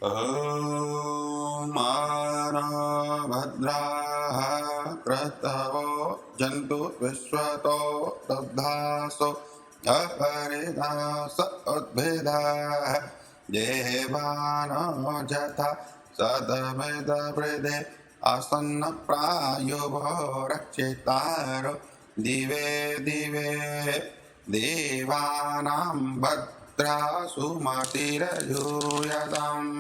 ॐ भद्राः क्रतवो जन्तु विश्वतो दग्धासो अपरिदास उद्भिदाः देवानो जथा सदमिदवृदे आसन्नप्रायुभो रक्षितारो दिवे दिवे देवानां भद्रासु मतिरयूयताम्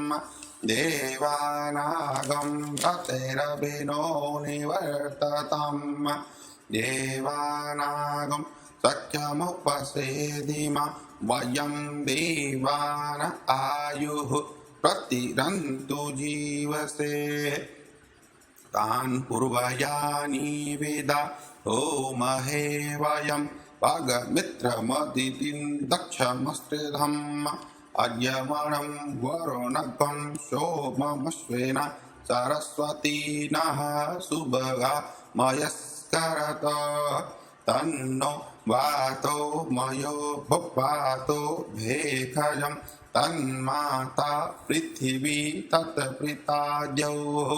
देवानागं रतिरभिनो निवर्तताम् देवानागं सख्यमुपसेदिम वयं देवान आयुः प्रतिरन्तु जीवसे तान् पूर्वयानि वेदा होमहे वयं भगमित्रमदितिं दक्षमस्त्रिधम् अद्यमणं वरुणगं सोममश्वेन सरस्वती नः सुभगा मयस्करत तन्नो वातो मयो भुपातो भेखजं तन्माता पृथिवी तत्प्रीताद्यौः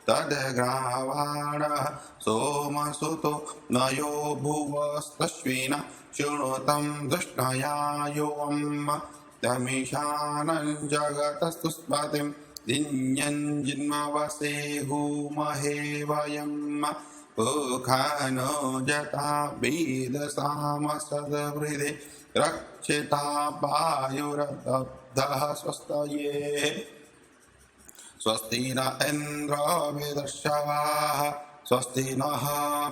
तद्ग्रावाणः सोमसुतो नयो भुवस्तश्विन शृणुतं दृष्णया युवम् तमिशानं जगतस्तुष्पतिं दिन्यं जिन्मवसे हूमहे वयम् पुखानो जता वेदसामसदवृदे रक्षिता वायुरदब्धः स्वस्तये स्वस्ति न इन्द्रो विदर्शवाः स्वस्ति नः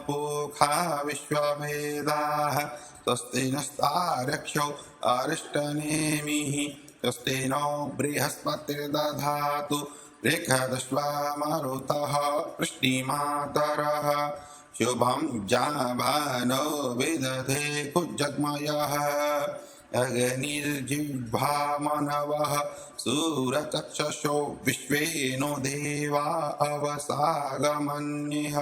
पूषा विश्ववेदाः स्वस्ति नस्तार्क्ष्यो अरिष्टनेमिः स्वस्ति नो बृहस्पतिर्दधातु बृहदश्वा मरुतः वृष्टिमातरः शुभं जाभानो विदधे कुजग्मयः अग्निर्जिह्वा मनवः सूरचक्षुषो विश्वे नो देवा अवसागमन्यः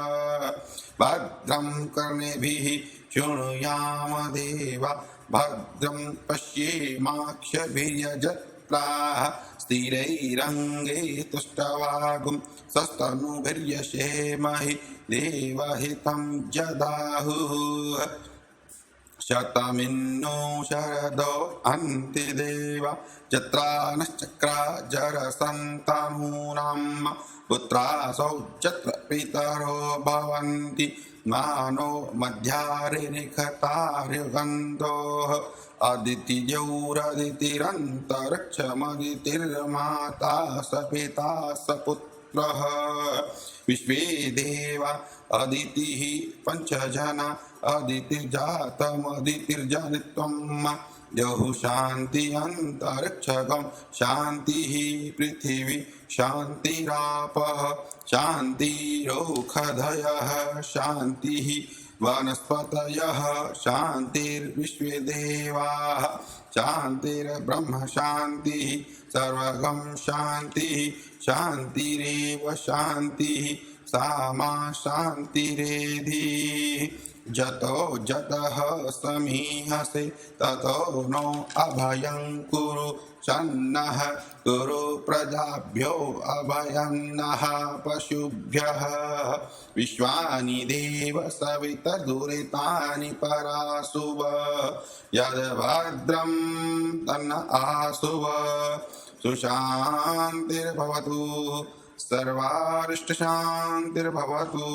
भद्रं कर्णेभिः शृणुयाम देवा भद्रं पश्येमाक्षभिर्यजत्राः स्थिरैरङ्गे तुष्टवागुं सस्तनुभिर्यशेमहि देवहितं जदाहुः शतमिन्नो शरदो अन्तिदेवा जत्रानश्चक्रा जरसन्तानूनां पुत्रासौ चत्र पितरो भवन्ति मानो मध्यारिनिखतार्युगन्धोः अदितिजौरदितिरन्तरिक्षमदितिर्माता स पिता स पुत्रः विश्वे देवा अदितिः पञ्चजना अदितिर्जातमदितिर्जनित्वम् द्यौः शान्ति अन्तरिक्षगं शान्तिः पृथिवी शान्तिरापः शान्तिरोषधयः शान्तिः वनस्पतयः शान्तिर्विश्वे देवाः शान्तिर्ब्रह्म शान्तिः सर्वगं शान्तिः शान्तिरेव शान्तिः सा मा शान्तिरेधि जतो जतः समीहसे ततो नो अभयं कुरु सन्नः कुरु प्रजाभ्यो अभयं नः पशुभ्यः विश्वानि देव सवितर्दुरितानि परासुव यद्भद्रं तन्न आसुव सुशान्तिर्भवतु सर्वारिष्टशान्तिर्भवतु